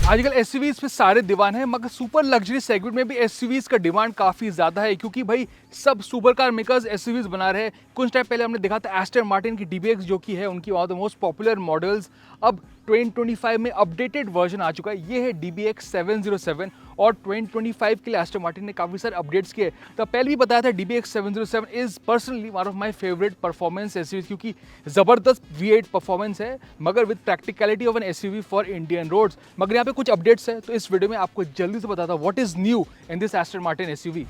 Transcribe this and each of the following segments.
आजकल एसयूवीज पे सारे दीवान हैं, मगर सुपर लग्जरी सेगमेंट में भी एसयूवीज का डिमांड काफ़ी ज़्यादा है, क्योंकि भाई सब सुपर कार मेकर्स एसयूवीज बना रहे हैं। कुछ टाइम पहले हमने देखा था एस्टन मार्टिन की डीबीएक्स जो कि है उनकी one of the most popular models, अब 2025 में अपडेटेड वर्जन आ चुका है। ये है DBX 707 और 2025 के लिए एस्टन मार्टिन ने काफ़ी सारे अपडेट्स किए। तो पहले भी बताया था DBX 707 is personally one of my favourite performance SUVs, क्योंकि ज़बरदस्त V8 परफॉर्मेंस है मगर with practicality of an SUV for Indian roads. मगर यहाँ पे कुछ अपडेट्स है, तो इस वीडियो में आपको जल्दी से बताता हूँ what is new in this Aston Martin SUV.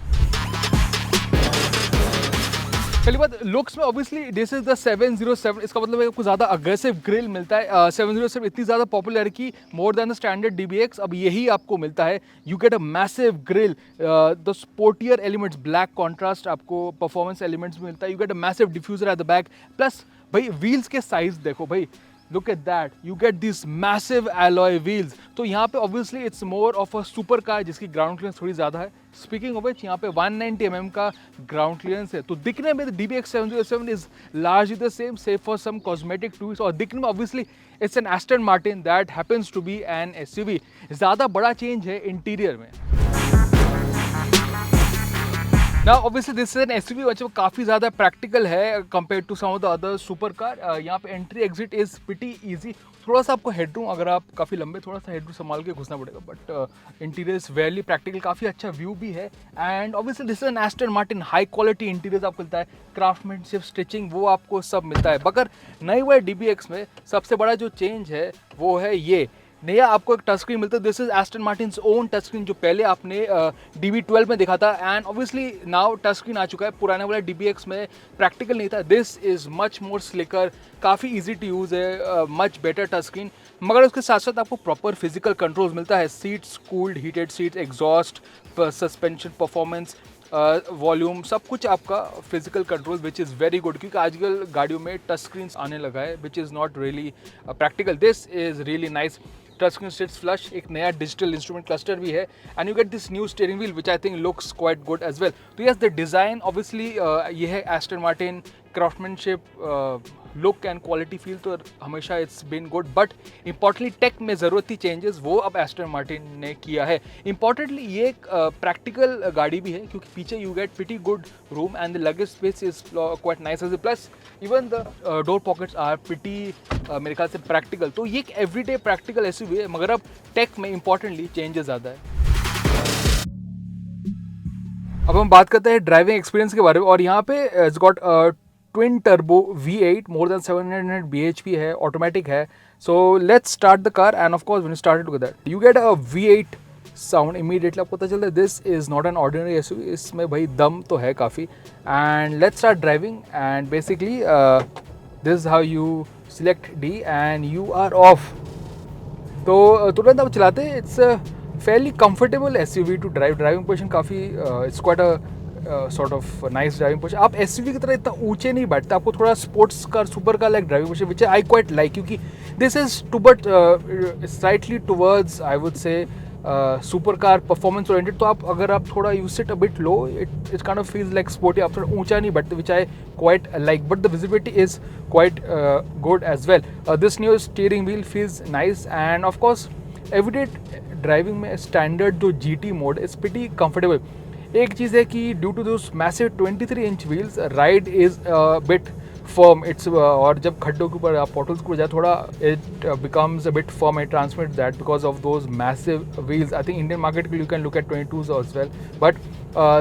पहली बात, लुक्स में ऑब्वियसली दिस इज द 707, इसका मतलब है कुछ ज़्यादा अग्रेसिव ग्रिल मिलता है। 707 इतनी ज़्यादा पॉपुलर है कि more than the standard DBX अब यही आपको मिलता है। You get a massive grill, the sportier elements, black contrast आपको परफॉर्मेंस एलिमेंट्स मिलता है। You get a massive diffuser at the back, plus भाई व्हील्स के साइज देखो भाई, look at that, you get these massive alloy wheels। तो यहाँ पे obviously it's more of a super car जिसकी ground clearance थोड़ी ज़्यादा है। Speaking of which, यहाँ पे 190 mm का ground clearance है, तो दिखने में DBX 707 is largely the same, save for some cosmetic tweaks। और दिखने में obviously it's an Aston Martin that happens to be an SUV। ज़्यादा बड़ा change है इंटीरियर में। Now obviously this is an SUV which काफ़ी ज़्यादा प्रैक्टिकल है compared to some of the other super car. यहाँ पे entry exit is pretty easy. थोड़ा सा आपको हेडरूम, अगर आप काफ़ी लंबे, थोड़ा सा हेडरूम संभाल के घुसना पड़ेगा, but interior is very practical, काफ़ी अच्छा व्यू भी है। And obviously this is an Aston Martin, high quality interior आपको मिलता है, क्राफ्टमैनशिप, स्टिचिंग वो आपको सब मिलता है। मगर नई हुए DBX में सबसे बड़ा जो चेंज है वो है ये नया आपको एक टच स्क्रीन मिलता है। This is Aston Martin's own touch screen, जो पहले आपने DB12 में देखा था। And obviously now touch screen आ चुका है, पुराने वाला DBX में प्रैक्टिकल नहीं था। This is much more slicker, काफ़ी इजी टू यूज़ है, मच बेटर टच स्क्रीन। मगर उसके साथ साथ आपको प्रॉपर फिजिकल कंट्रोल्स मिलता है, seats cooled, heated seats, exhaust, suspension performance, volume, सब कुछ आपका physical control which is very good, क्योंकि आजकल गाड़ियों में टच स्क्रीन आने लगा है which is not really practical. This is really nice. Touch screen sits flush, एक नया डिजिटल इंस्ट्रूमेंट क्लस्टर भी है, and you get this new steering wheel which I think looks quite good as well. तो yes, the design obviously ये है Aston Martin, craftsmanship, look and quality feel तो हमेशा it's been good, but importantly tech में ज़रूरत थी changes, वो अब एस्टन मार्टिन ने किया है। इंपॉर्टेंटली ये एक प्रैक्टिकल गाड़ी भी है, क्योंकि पीछे you get pretty good room and the luggage space is quite nice as, plus even the door pockets are pretty मेरे ख्याल से प्रैक्टिकल। तो ये एक एवरीडे प्रैक्टिकल एसयूवी है, मगर अब टेक में इंपॉर्टेंटली चेंजेस ज़्यादा है। अब हम बात करते हैं ड्राइविंग एक्सपीरियंस के बारे में, और यहाँ पे it's got twin turbo V8, more than 700 bhp है, ऑटोमेटिक है। So let's start the car, and of course when you start it with that you get a V8 sound immediately, आपको पता चलता है this is not an ordinary SUV, इसमें भाई दम तो है काफ़ी। And let's start driving, and basically this how you select D and you are off. तो तुरंत आप चलाते हैं, it's fairly comfortable SUV to drive. Driving position काफ़ी it's quite a sort of nice driving position. आप SUV की तरह इतना ऊंचे नहीं बैठते, आपको थोड़ा sports car, super car like driving position which I quite like, क्योंकि this is to but slightly towards I would say super car performance oriented. तो आप अगर आप थोड़ा you sit a bit low, it kind of feels like sporty, आप थोड़ा ऊंचा नहीं बैठते which I quite like, but the visibility is quite good as well. This new steering wheel feels nice, and of course everyday driving में standard जो GT mode is pretty comfortable. एक चीज़ है कि due to those massive 23 inch wheels, ride is bit firm, it's और जब खड्डों के ऊपर आप पोर्टल्स को जाए थोड़ा it becomes a bit firm, I transmit that because of those massive wheels. I think Indian market के लिए you can look at 22s as well, but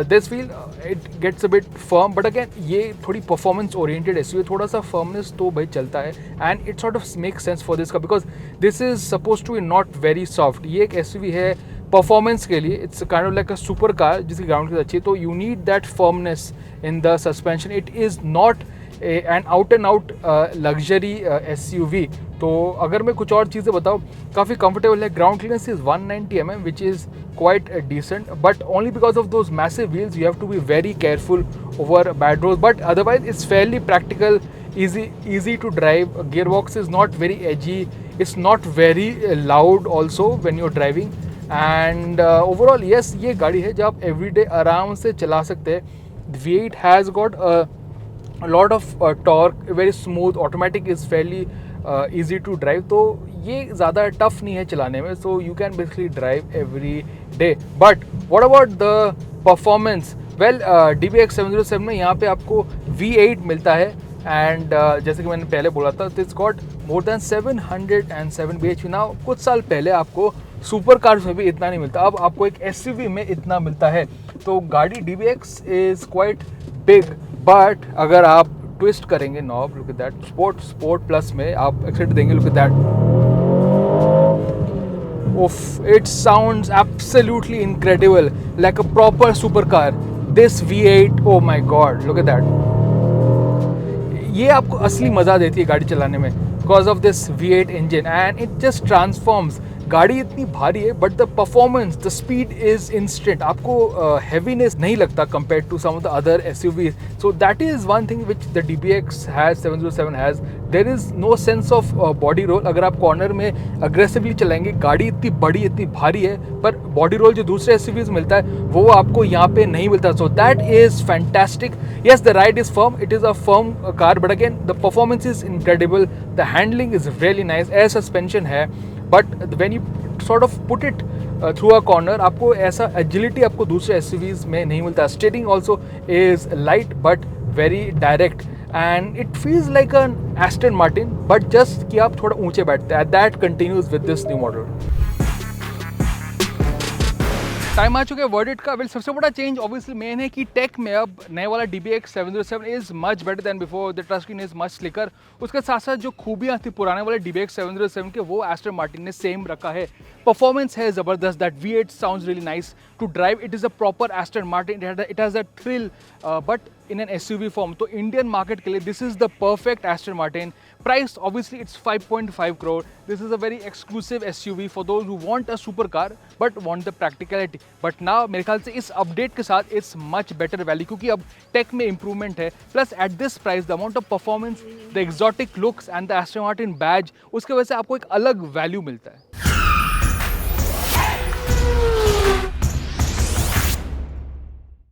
this wheel it gets a bit firm, but again ये थोड़ी performance oriented SUV, थोड़ा सा firmness तो भाई चलता है, and it sort of make sense for this का, because this is suppose to be not very soft. ये एक एसयूवी है परफॉर्मेंस के लिए, it's kind of like a super car जिसकी ग्राउंड की अच्छी है, तो you need that firmness in the suspension. It is not and out and out luxury SUV. तो अगर मैं कुछ और चीज़ें बताऊँ, काफ़ी कंफर्टेबल है। Ground clearance is 190 mm which is quite decent, but only because of those massive wheels you have to be very careful over bad roads, but otherwise it's fairly practical, easy to drive. Gearbox is not very edgy, it's not very loud also when you're driving, and overall yes, ये गाड़ी है जो आप everyday आराम से चला सकते हैं। V8 has got a lot of torque, very smooth, automatic is fairly easy to drive, तो ये ज़्यादा टफ नहीं है चलाने में, so you can basically drive every day. But what about the performance? Well, DBX 707 में यहाँ पे आपको V8 मिलता है एंड जैसे कि मैंने पहले बोला था, it's got more than 707 bhp. Now कुछ साल पहले आपको सुपर कार्स में भी इतना नहीं मिलता, अब आपको एक SUV में इतना मिलता है. तो गाड़ी DBX is quite big. But अगर आप ट्विस्ट करेंगे knob, look at that, sport plus में आप एक्सेट देंगे, look at that. Oof, it sounds absolutely incredible, like a proper supercar. This V8, oh my god, look at that. ये आपको असली मज़ा देती है गाड़ी चलाने में, because of this V8 engine, and it just transforms. गाड़ी इतनी भारी है but the performance, the speed is instant. आपको हैवीनेस नहीं लगता compare to some of the other SUVs. So that is one thing which the DBX has, 707 has. There is no sense of body roll. अगर आप corner में aggressively चलाएंगे, गाड़ी इतनी बड़ी इतनी भारी है, पर बॉडी रोल जो दूसरे SUVs मिलता है वो आपको यहाँ पे नहीं मिलता. So that is fantastic. Yes, the ride is firm, it is a firm car, but again the performance is incredible. The handling is really nice. Air suspension है, but when you sort of put it through a corner, आपको ऐसा agility आपको दूसरे SUVs में नहीं मिलता. Steering also is light but very direct, and it feels like an Aston Martin, but just कि आप थोड़ा ऊंचे बैठते हैं. That continues with this new model. Time आ चुका है वर्डिट का. वेल, सबसे बड़ा चेंज ऑब्वियसली मेन है कि टेक में अब नए वाला DBX 707 is much better than before. The touch screen is much slicker. उसके साथ साथ जो खूबियाँ थी पुराने वाले DBX 707 के, वो एस्टन मार्टिन ने सेम रखा है. परफॉर्मेंस है ज़बरदस्त. That V8 sounds really nice to drive. It is a proper Aston Martin. It has a thrill but in an SUV form. तो इंडियन मार्केट के लिए this is the perfect Aston Martin. Price obviously it's 5.5 crore. This is a very exclusive SUV for those who want a super car but want the practicality. But now मेरे ख्याल से इस update के साथ it's much better value, क्योंकि अब take में improvement है. Plus at this price the amount of performance, the exotic looks and the Aston Martin badge, उसके वजह से आपको एक अलग वैल्यू मिलता है.